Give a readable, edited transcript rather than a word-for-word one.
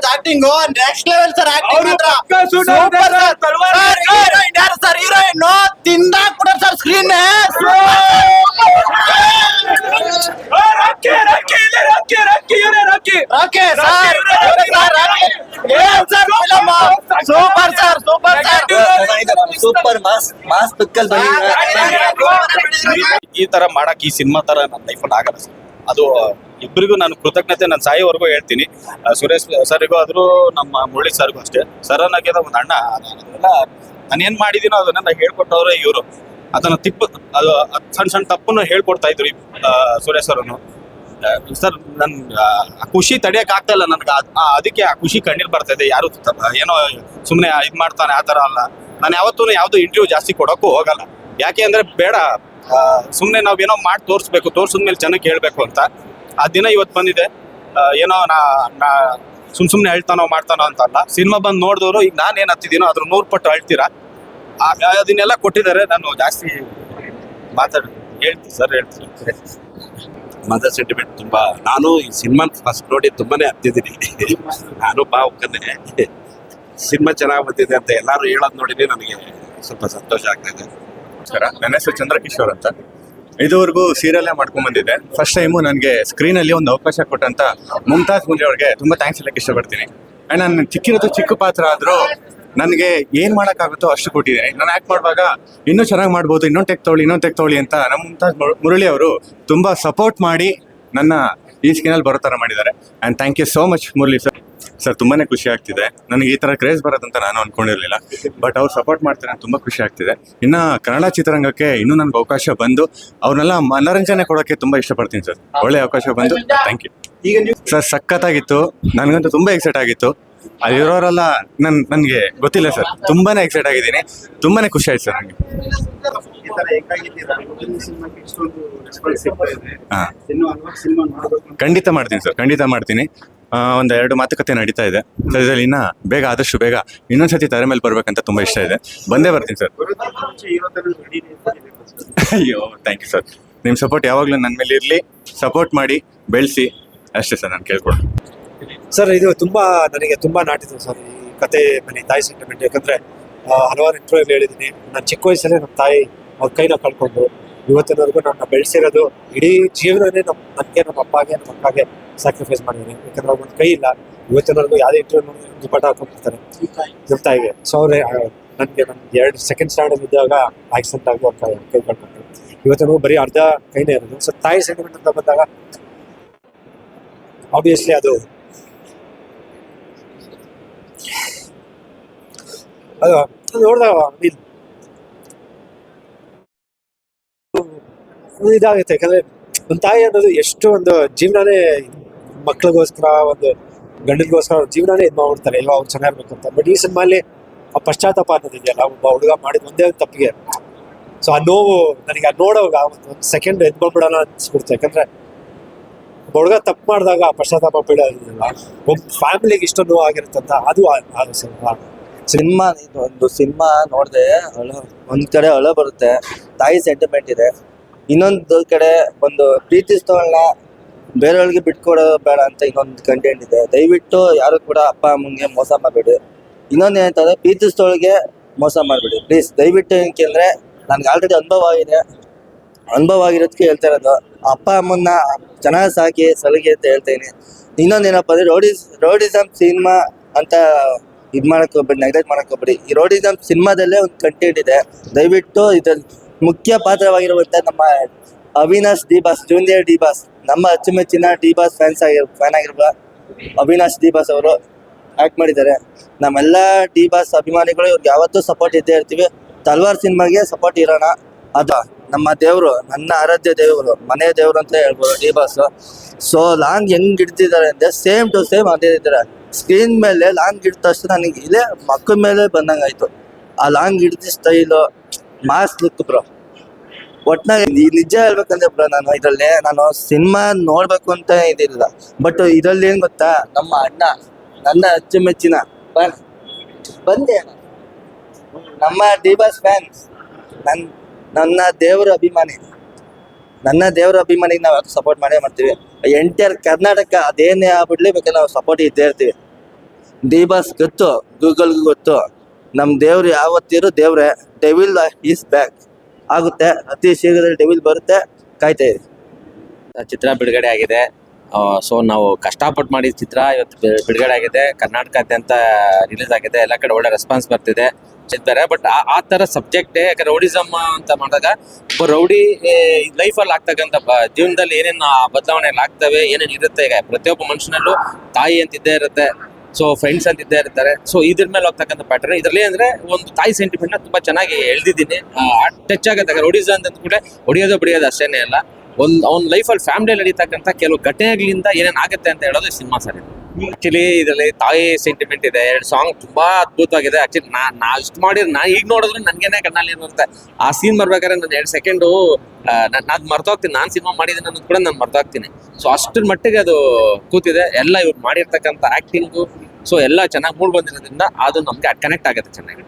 Raj acting next level sir. Acting ಮಾತ್ರ sir. Heroine ತಿಂದ ಕೂಡ sir screen super sir. Super mass pickle ಈ ತರ ಮಾಡಕ್ ಈ ಸಿನಿಮಾ ತರ ನನ್ನ ಲೈಫಲ್ಲಿ ಆಗಲ್ಲ ಸರ್. ಅದು ಇಬ್ಬರಿಗೂ ನಾನು ಕೃತಜ್ಞತೆ ನಾನು ಸಾಯೋವರೆಗೂ ಹೇಳ್ತೀನಿ. ಸುರೇಶ್ ಸರ್ಗೂ ಆದ್ರೂ ನಮ್ಮ ಮುರಳಿ ಸರ್ಗೂ ಅಷ್ಟೇ. ಸರ್ ಅನ್ನೋಕ್ಕಿಂತ ಒಂದು ಅಣ್ಣ. ಅದೆಲ್ಲ ನಾನು ಏನ್ ಮಾಡಿದೀನೋ ಅದನ್ನ ಹೇಳ್ಕೊಟ್ಟವ್ರೆ ಇವರು. ಅದನ್ನ ಅದು ಸಣ್ಣ ಸಣ್ಣ ತಪ್ಪನ್ನು ಹೇಳ್ಕೊಡ್ತಾ ಇದ್ರು ಸುರೇಶ್ ಸರ್ನು. ಸರ್ ನನ್ ಖುಷಿ ತಡಿಯಕ್ ಆಗ್ತಾ ಇಲ್ಲ ನನ್ಗೆ. ಅದಕ್ಕೆ ಆ ಖುಷಿ ಕಣ್ಣೀರ್ ಬರ್ತಾ ಇದೆ. ಯಾರು ಏನೋ ಸುಮ್ನೆ ಇದ್ ಮಾಡ್ತಾನೆ ಆ ತರ ಅಲ್ಲ. ನಾನು ಯಾವತ್ತೂ ಯಾವ್ದು ಇಂಟರ್ವ್ಯೂ ಜಾಸ್ತಿ ಕೊಡೋಕ್ಕೂ ಹೋಗಲ್ಲ. ಯಾಕೆ ಅಂದ್ರೆ ಬೇಡ, ಸುಮ್ನೆ ನಾವೇನೋ ಮಾಡಿ ತೋರ್ಸಿದ್ಮೇಲೆ ಜನಕ್ಕೆ ಹೇಳ್ಬೇಕು ಅಂತ. ಆ ದಿನ ಇವತ್ತು ಬಂದಿದೆ. ಏನೋ ನಾ ಸುಮ್ನೆ ಹೇಳ್ತಾನೋ ಮಾಡ್ತಾನೋ ಅಂತ ಅಲ್ಲ. ಸಿನಿಮಾ ಬಂದು ನೋಡಿದವರು ಈಗ ನಾನು ಏನ್ ಹತ್ತಿದ್ದೀನೋ ಅದ್ರ 100 ಪಟ್ಟು ಅಳ್ತೀರಾ. ಅದನ್ನೆಲ್ಲ ಕೊಟ್ಟಿದ್ದಾರೆ. ನಾನು ಜಾಸ್ತಿ ಹೇಳ್ತೀನಿ ಸರ್. ಮದರ್ ಸೆಂಟಿಮೆಂಟ್ ತುಂಬಾ. ನಾನು ಈ ಸಿನಿಮಾ ಫಸ್ಟ್ ನೋಡಿ ತುಂಬಾನೇ ಹತ್ತಿದ್ದೀನಿ. ನಾನು ಭಾವುಕನೇ. ಸಿನಿಮಾ ಚೆನ್ನಾಗಿ ಬಂದಿದೆ ಅಂತ ಎಲ್ಲಾರು ಹೇಳೋದ್ ನೋಡಿದ್ರೆ ನನಗೆ ಸ್ವಲ್ಪ ಸಂತೋಷ ಆಗ್ತಾ ಇದೆ. ನಮಸ್ಕಾರ, ನನ್ನ ಹೆಸರು ಚಂದ್ರಕಿಶೋರ್ ಅಂತ. ಇದುವರೆಗೂ ಸೀರಿಯಲ್ಲೇ ಮಾಡ್ಕೊಂಡ್ ಬಂದಿದ್ದೆ. ಫಸ್ಟ್ ಟೈಮು ನನಗೆ ಸ್ಕ್ರೀನಲ್ಲಿ ಒಂದು ಅವಕಾಶ ಕೊಟ್ಟಂತ ಮುಮ್ತಾಜ್ ಮುಂಜೆ ಅವ್ರಿಗೆ ತುಂಬಾ ಥ್ಯಾಂಕ್ಸ್ ಹೇಳಕ್ಕೆ ಇಷ್ಟಪಡ್ತೀನಿ. ಅಂಡ್ ನಾನು ಚಿಕ್ಕ ಪಾತ್ರ ಆದ್ರೂ ನನಗೆ ಏನ್ ಮಾಡೋಕ್ಕಾಗುತ್ತೋ ಅಷ್ಟು ಕೊಟ್ಟಿದ್ದೀನಿ. ನಾನು ಆಕ್ಟ್ ಮಾಡುವಾಗ ಇನ್ನೂ ಚೆನ್ನಾಗಿ ಮಾಡ್ಬೋದು, ಇನ್ನೊಂದು ಟೆಕ್ ತೊಗೊಳ್ಳಿ ಅಂತ ನಮ್ಮ ಮುಮ್ತಾಜ್ ಮುರಳಿ ಅವರು ತುಂಬಾ ಸಪೋರ್ಟ್ ಮಾಡಿ ನನ್ನ ಈ ಸ್ಕಿನಲ್ಲಿ ಬರೋ ಥರ ಮಾಡಿದ್ದಾರೆ. And thank you so much Murali sir. Sir ತುಂಬಾನೇ ಖುಷಿ ಆಗ್ತಿದೆ. ನನಗೆ ಈ ಥರ ಕ್ರೇಜ್ ಬರೋದಂತ ನಾನು ಅನ್ಕೊಂಡಿರಲಿಲ್ಲ. ಬಟ್ ಅವ್ರು ಸಪೋರ್ಟ್ ಮಾಡ್ತಾರೆ ಅಂತ ತುಂಬ ಖುಷಿ ಆಗ್ತಿದೆ. ಇನ್ನು ಕನ್ನಡ ಚಿತ್ರರಂಗಕ್ಕೆ ಇನ್ನೂ ನನಗೆ ಅವಕಾಶ ಬಂದು ಅವ್ರನ್ನೆಲ್ಲ ಮನರಂಜನೆ ಕೊಡೋಕ್ಕೆ ತುಂಬ ಇಷ್ಟಪಡ್ತೀನಿ ಸರ್. ಒಳ್ಳೆ ಅವಕಾಶ ಬಂದು ಥ್ಯಾಂಕ್ ಯು ಸರ್. ಸಖತ್ತಾಗಿತ್ತು. ನನಗಂತೂ ತುಂಬ ಎಕ್ಸೈಟ್ ಆಗಿತ್ತು. ಅಲ್ಲಿರೋರೆಲ್ಲ ನನಗೆ ಗೊತ್ತಿಲ್ಲ ಸರ್. ತುಂಬಾನೇ ಎಕ್ಸೈಟ್ ಆಗಿದ್ದೀನಿ. ತುಂಬಾನೇ ಖುಷಿ ಆಯ್ತು ಸರ್ ನನಗೆ. ಖಂಡಿತ ಮಾಡ್ತೀನಿ ಸರ್, ಖಂಡಿತ ಮಾಡ್ತೀನಿ. ಒಂದು 2 ಮಾತುಕತೆ ನಡೀತಾ ಇದೆ ಸರ್. ಇದರಲ್ಲಿ ಆದಷ್ಟು ಬೇಗ ಇನ್ನೊಂದ್ಸತಿ ತೆರೆ ಮೇಲೆ ಬರ್ಬೇಕಂತ ತುಂಬಾ ಇಷ್ಟ ಇದೆ. ಬಂದೇ ಬರ್ತೀನಿ ಸರ್. ಅಯ್ಯೋ ಥ್ಯಾಂಕ್ ಯು ಸರ್. ನಿಮ್ಮ ಸಪೋರ್ಟ್ ಯಾವಾಗಲೂ ನನ್ನ ಮೇಲೆ ಇರಲಿ. ಸಪೋರ್ಟ್ ಮಾಡಿ ಬೆಳೆಸಿ ಅಷ್ಟೇ ಸರ್ ನಾನು ಕೇಳ್ಕೊಡ್ತೀನಿ ಸರ್. ಇದು ನನಗೆ ತುಂಬಾ ನಾಟಿದೆ ಸರ್ ಈ ಕತೆ ಮನೆ ತಾಯಿ ಸೆಂಟಿಮೆಂಟ್. ಯಾಕಂದ್ರೆ ಹಲವಾರು ಇಂಟರ್ವ್ಯೂ ಹೇಳಿದ್ದೀನಿ. ನಾನು ಚಿಕ್ಕ ವಯಸ್ಸಲ್ಲೇ ನಮ್ಮ ತಾಯಿ ಅವ್ರ ಕೈನ ಕಳ್ಕೊಂಡು ಇವತ್ತಿನವರೆಗೂ ನನ್ನ ಬೆಳೆಸಿರೋದು. ಇಡೀ ಜೀವನನೇ ನನಗೆ ನಮ್ಮ ಅಪ್ಪಗೆ ನಮ್ಮ ಅಕ್ಕಗೆ ಸ್ಯಾಕ್ರಿಫೈಸ್ ಮಾಡಿದ್ದೀನಿ. ಯಾಕಂದ್ರೆ ಅವ್ರಿಗೆ ಕೈ ಇಲ್ಲ. ಇವತ್ತಿನವರೆಗೂ ಯಾವುದೇ ಇಂಟರ್ವ್ಯೂ ದುಪ್ಪಟ್ಟ ಹಾಕೊಂಡಿರ್ತಾರೆ ನಮ್ಮ ತಾಯಿಗೆ. ಸೊ ಅವ್ರೆ ನನಗೆ 2nd ಸ್ಟ್ಯಾಂಡರ್ಡ್ ಇದ್ದಾಗ ಆಕ್ಸಿಡೆಂಟ್ ಆಗಿ ಅವ್ರ ಕೈ ಕಳ್ಕೊಂಡು ಇವತ್ತಿನವರೆಗೂ ಬರೀ ಅರ್ಧ ಕೈನೇ ಇರೋದು. ಸೊ ತಾಯಿ ಸೆಂಟಿಮೆಂಟ್ ಅಂತ ಬಂದಾಗ ಆಬ್ವಿಯಸ್ಲಿ ಅದು ನೋಡಿದಾಗ ಇದಾಗುತ್ತೆ. ಯಾಕಂದ್ರೆ ಒಂದು ತಾಯಿ ಅನ್ನೋದು ಎಷ್ಟು ಒಂದು ಜೀವನನೇ ಮಕ್ಳಿಗೋಸ್ಕರ, ಒಂದು ಗಂಡನಿಗೋಸ್ಕರ ಜೀವನನೇ ಇದು ಮಾಡ್ಬಿಡ್ತಾರೆ ಇಲ್ವಾ ಅವ್ರು ಚೆನ್ನಾಗಿರ್ಬೇಕು ಅಂತ. ಬಟ್ ಈ ಸಿನಿಮಾಲಿ ಆ ಪಶ್ಚಾತ್ತಾಪ ಅನ್ನೋದಿದೆಯಲ್ಲ, ಒಬ್ಬ ಹುಡುಗ ಮಾಡಿದ ಒಂದೇ ಒಂದು ತಪ್ಪಿಗೆ. ಸೊ ಆ ನೋವು ನನಗೆ ನೋಡೋವಾಗ ಒಂದು ಸೆಕೆಂಡ್ ಎದ್ದು ಬಂದ್ಬಿಡೋಣ ಅನ್ಸ್ಬಿಡ್ತು. ಯಾಕಂದ್ರೆ ಒಬ್ಬ ಹುಡುಗ ತಪ್ಪು ಮಾಡಿದಾಗ ಆ ಪಶ್ಚಾತ್ತಾಪ ಬೀಳೋದಿಲ್ಲ. ಒಬ್ಬ ಫ್ಯಾಮಿಲಿಗೆ ಇಷ್ಟ ನೋವು ಆಗಿರುತ್ತಂತ ಅದು ಸಿನಿಮಾ. ಒಂದು ಸಿನಿಮಾ ನೋಡಿದೆ ಒಂದ್ ಕಡೆ ಅಳ ಬರುತ್ತೆ, ತಾಯಿ ಸೆಂಟಿಮೆಂಟ್ ಇದೆ. ಇನ್ನೊಂದು ಕಡೆ ಒಂದು ಪ್ರೀತಿಸ್ತವಳನ್ನ ಬೇರೆಯವ್ರಿಗೆ ಬಿಟ್ಕೊಡೋ ಬೇಡ ಅಂತ ಇನ್ನೊಂದು ಕಂಟೆಂಟ್ ಇದೆ. ದಯವಿಟ್ಟು ಯಾರು ಕೂಡ ಅಪ್ಪ ಅಮ್ಮಂಗೆ ಮೋಸ ಮಾಡಬೇಡಿ. ಇನ್ನೊಂದು ಏನಂತಂದ್ರೆ ಪ್ರೀತಿಸ್ತವಳಿಗೆ ಮೋಸ ಮಾಡಬೇಡಿ ಪ್ಲೀಸ್. ದಯವಿಟ್ಟು ಏನಕ್ಕೆ ಅಂದ್ರೆ ನನ್ಗೆ ಆಲ್ರೆಡಿ ಅನುಭವ ಆಗಿರೋದಕ್ಕೆ ಹೇಳ್ತಾ ಇರೋದು. ಅಪ್ಪ ಅಮ್ಮನ್ನ ಚೆನ್ನಾಗಿ ಸಾಕಿ ಸಲಹೆ ಅಂತ ಹೇಳ್ತೀನಿ. ಇನ್ನೊಂದೇನಪ್ಪ ಅಂದ್ರೆ ರೋಡಿಸಮ್ ಸಿನಿಮಾ ಅಂತ ಇದು ಮಾಡಕ್ ಹೋಗ್ಬೇಡಿ, ನೆಗ್ಲೆಕ್ಟ್ ಮಾಡಕ್ ಹೋಗ್ಬೇಡಿ. ಈ ರೋಡಿಸಮ್ ಸಿನಿಮಾದಲ್ಲೇ ಒಂದು ಕಂಟೆಂಟ್ ಇದೆ. ದಯವಿಟ್ಟು ಇದ್ರಲ್ಲಿ ಮುಖ್ಯ ಪಾತ್ರವಾಗಿರುವಂತ ನಮ್ಮ Avinash D boss, junior D boss, ನಮ್ಮ ಅಚ್ಚುಮೆಚ್ಚಿನ ಡಿ ಬಾಸ್ ಫ್ಯಾನ್ ಆಗಿರುವ ಅವಿನಾಶ್ ಡಿ ಬಾಸ್ ಅವರು ಆಕ್ಟ್ ಮಾಡಿದ್ದಾರೆ. ನಮ್ಮೆಲ್ಲ ಡಿ ಬಾಸ್ ಅಭಿಮಾನಿಗಳು ಇವ್ರಿಗೆ ಯಾವತ್ತೂ ಸಪೋರ್ಟ್ ಇದ್ದೇ ಇರ್ತೀವಿ. ತಲ್ವಾರ್ ಸಿನಿಮಾಗೆ ಸಪೋರ್ಟ್ ಇರೋಣ. ಅದು ನಮ್ಮ ದೇವರು, ನನ್ನ ಆರಾಧ್ಯ ದೇವರು, ಮನೆ ದೇವರು ಅಂತ ಹೇಳ್ಬೋದು ಡಿ ಬಾಸ್. ಸೊ ಲಾಂಗ್ ಹೆಂಗ್ ಇಡ್ತಿದ್ದಾರೆ ಅಂದ್ರೆ ಸೇಮ್ ಟು ಸೇಮ್ ಅದೇ ಇದ್ದಾರೆ. ಸ್ಕ್ರೀನ್ ಮೇಲೆ ಲಾಂಗ್ ಇಡ್ದ ತಕ್ಷಣ ನನಗೆ ಇಲ್ಲೇ ಮಕ್ಕಳ ಮೇಲೆ ಬಂದಂಗಾಯ್ತು. ಆ ಲಾಂಗ್ ಹಿಡ್ದ ಸ್ಟೈಲು, ಮಾಸ್ ಲುಕ್ ಬ್ರೋ. ಒಟ್ನಾಗ ನಿಜ ಹೇಳ್ಬೇಕಂದ್ರೆ ಬ್ರೋ, ನಾನು ಸಿನಿಮಾ ನೋಡ್ಬೇಕು ಅಂತ ಇದಿಲ್ಲ. ಬಟ್ ಇದರಲ್ಲಿ ಏನ್ ಗೊತ್ತಾ, ನಮ್ಮ ಅಣ್ಣ, ನನ್ನ ಅಚ್ಚುಮೆಚ್ಚಿನ ಬಂದೆ ನಮ್ಮ ಡಿ ಬಾಸ್ ಫ್ಯಾನ್ಸ್, ನನ್ನ ದೇವರ ಅಭಿಮಾನಿ, ನಾವು ಸಪೋರ್ಟ್ ಮಾಡೇ ಮಾಡ್ತೀವಿ. ಎಂಟೈರ್ ಕರ್ನಾಟಕ ಅದೇನೇ ಆಗ್ಬಿಡ್ಲಿ ಬೇಕಾದ್ರೆ ನಾವು ಸಪೋರ್ಟ್ ಇದ್ದೇ ಇರ್ತೀವಿ. ಡಿ ಬಾಸ್ ಗೊತ್ತು, ಗೂಗಲ್ಗೂ ಗೊತ್ತು. ನಮ್ಮ ದೇವ್ರು ಯಾವತ್ತಿರೋ ದೇವ್ರೆ. ಡೆವಿಲ್ ಈಸ್ ಬ್ಯಾಕ್ ಆಗುತ್ತೆ, ಅತಿ ಶೀಘ್ರದಲ್ಲಿ ಡೆವಿಲ್ ಬರುತ್ತೆ, ಕಾಯ್ತಾ ಇದೆ. ಚಿತ್ರ ಬಿಡುಗಡೆ ಆಗಿದೆ. ಸೊ ನಾವು ಕಷ್ಟಪಟ್ಟು ಮಾಡಿದ ಚಿತ್ರ ಇವತ್ತು ಬಿಡುಗಡೆ ಆಗಿದೆ. ಕರ್ನಾಟಕಾದ್ಯಂತ ರಿಲೀಸ್ ಆಗಿದೆ. ಎಲ್ಲ ಕಡೆ ಒಳ್ಳೆ ರೆಸ್ಪಾನ್ಸ್ ಬರ್ತಿದೆ ಚಿತ್ತಾರೆ. ಬಟ್ ಆ ಥರ ಸಬ್ಜೆಕ್ಟೇ, ಯಾಕಂದ್ರೆ ರೌಡಿಸಮ್ ಅಂತ ಮಾಡಿದಾಗ ಒಬ್ಬ ರೌಡಿ ಲೈಫಲ್ಲಿ ಆಗ್ತಕ್ಕಂಥ ಜೀವನದಲ್ಲಿ ಏನೇನು ಬದಲಾವಣೆಗಳು ಆಗ್ತವೆ, ಏನೇನು ಇರುತ್ತೆ. ಈಗ ಪ್ರತಿಯೊಬ್ಬ ಮನುಷ್ಯನಲ್ಲೂ ತಾಯಿ ಅಂತ ಇದ್ದೇ ಇರುತ್ತೆ, ಸೊ ಫ್ರೆಂಡ್ಸ್ ಅಂತ ಇದ್ದೇ ಇರ್ತಾರೆ. ಸೊ ಇದ್ರ ಮೇಲೆ ಹೋಗ್ತಕ್ಕಂಥ ಪ್ಯಾಟರ್ನ್ ಇದರಲ್ಲಿ ಅಂದ್ರೆ ಒಂದು ತಾಯಿ ಸೆಂಟಿಮೆಂಟ್ನ ತುಂಬಾ ಚೆನ್ನಾಗಿ ಎಳ್ದಿದ್ದೀನಿ. ಟಚ್ ಆಗುತ್ತೆ. ರೌಡಿಸಮ್ ಅಂತ ಕೂಡ ಹೊಡಿಯೋದು ಬಿಡಿಯೋದು ಅಷ್ಟೇನೆ ಅಲ್ಲ, ಅವ್ನ ಲೈಫಲ್ಲಿ ಫ್ಯಾಮಿಲಿಯಲ್ಲಿ ನಡೀತಕ್ಕಂಥ ಕೆಲವು ಘಟನೆಗಳಿಂದ ಏನೇನು ಆಗುತ್ತೆ ಅಂತ ಹೇಳೋದು ಸಿನಿಮಾ ಸರ್. ಆಕ್ಚುಲಿ ಇದರಲ್ಲಿ ತಾಯಿ ಸೆಂಟಿಮೆಂಟ್ ಇದೆ. 2 ಸಾಂಗ್ ತುಂಬಾ ಅದ್ಭುತವಾಗಿದೆ. ಆಕ್ಚುಲಿ ನಾ ಇಷ್ಟು ಮಾಡಿದ್ರೆ ನಾ ಈಗ ನೋಡಿದ್ರೆ ನನಗೇನೆ ಕಣ್ಣಲ್ಲಿ ಬರುತ್ತೆ. ಆ ಸೀನ್ ಬರ್ಬೇಕಾದ್ರೆ ನಾನು 2 ಸೆಕೆಂಡು ನಾನು ಮರ್ತೋಗ್ತೀನಿ, ನಾನು ಸಿನಿಮಾ ಮಾಡಿದ್ದೀನಿ ಅನ್ನೋದು ಕೂಡ ನಾನು ಮರ್ತೋಗ್ತೀನಿ. ಸೊ ಅಷ್ಟರ ಮಟ್ಟಿಗೆ ಅದು ಕೂತಿದೆ. ಎಲ್ಲ ಇವ್ರು ಮಾಡಿರ್ತಕ್ಕಂಥ ಆಕ್ಟಿಂಗು ಸೊ ಎಲ್ಲ ಚೆನ್ನಾಗಿ ಮೂಡ್ ಬಂದಿರೋದ್ರಿಂದ ಅದು ನಮ್ಗೆ ಕನೆಕ್ಟ್ ಆಗುತ್ತೆ ಚೆನ್ನಾಗಿ.